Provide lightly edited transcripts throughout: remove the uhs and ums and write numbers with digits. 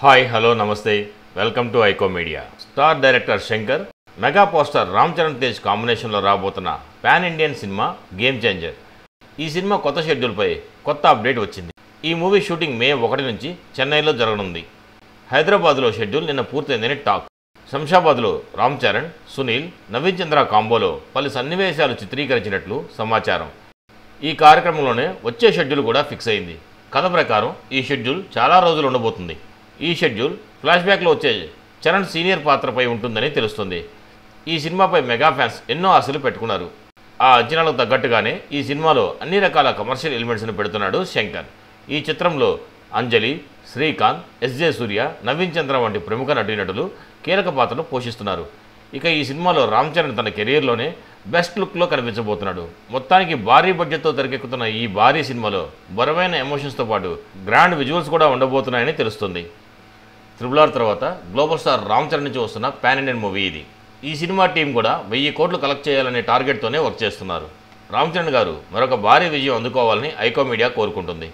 Hi hello నమస్తే welcome to iQOO media. Star director Shankar, mega poster Ram Charan Tej కాంబినేషన్లో రాబోతున్న pan Indian cinema game changer. ఈ cinema కొత్త షెడ్యూల్పై కొత్త అప్డేట్ వచ్చింది. ఈ మూవీ షూటింగ్ మే 1 నుంచి చెన్నైలో జరగనుంది. హైదరాబాద్లో షెడ్యూల్ నిన్న పూర్తయిందని టాక్. శంషాబాద్లో రామ్ చరణ్, సునీల్, నవీన్ చంద్ర కాంబోలో పలు సన్నివేశాలు చిత్రీకరించినట్లు సమాచారం. ఈ కార్యక్రమంలోనే వచ్చే షెడ్యూల్ కూడా ఫిక్స్ అయింది. కథ ప్రకారం ఈ షెడ్యూల్ చాలా రోజులు ఉండబోతుంది. ఈ షెడ్యూల్ ఫ్లాష్ బ్యాక్లో వచ్చే చరణ్ సీనియర్ పాత్రపై ఉంటుందని తెలుస్తుంది. ఈ సినిమాపై మెగా ఫ్యాన్స్ ఎన్నో ఆశలు పెట్టుకున్నారు. ఆ అంచనాలకు తగ్గట్టుగానే ఈ సినిమాలో అన్ని రకాల కమర్షియల్ ఎలిమెంట్స్ను పెడుతున్నాడు శంకర్. ఈ చిత్రంలో అంజలి, శ్రీకాంత్, ఎస్జే సూర్య, నవీన్ చంద్ర వంటి ప్రముఖ నటీనటులు కీలక పాత్రలు పోషిస్తున్నారు. ఇక ఈ సినిమాలో రామ్ చరణ్ తన కెరీర్లోనే బెస్ట్ లుక్లో కనిపించబోతున్నాడు. మొత్తానికి భారీ బడ్జెట్తో తెరకెక్కుతున్న ఈ భారీ సినిమాలో బరువైన ఎమోషన్స్తో పాటు గ్రాండ్ విజువల్స్ కూడా ఉండబోతున్నాయని తెలుస్తుంది. RRR తర్వాత గ్లోబల్ స్టార్ రామ్ చరణ్ నుంచి వస్తున్న పాన్ ఇండియన్ మూవీ ఇది. ఈ సినిమా టీం కూడా 1000 కోట్లు కలెక్ట్ చేయాలనే టార్గెట్తోనే వర్క్ చేస్తున్నారు. రామ్ చరణ్ గారు మరొక భారీ విజయం అందుకోవాలని ఐకో మీడియా కోరుకుంటుంది.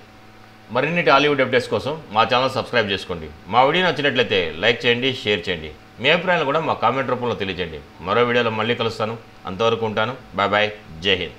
మరిన్ని టాలీవుడ్ అప్డేట్స్ కోసం మా ఛానల్ సబ్స్క్రైబ్ చేసుకోండి. మా వీడియో నచ్చినట్లయితే లైక్ చేయండి, షేర్ చేయండి. మీ అభిప్రాయాలు కూడా మా కామెంట్ రూపంలో తెలియజేయండి. మరో వీడియోలో మళ్ళీ కలుస్తాను. అంతవరకు ఉంటాను. Bye bye. జై హింద్.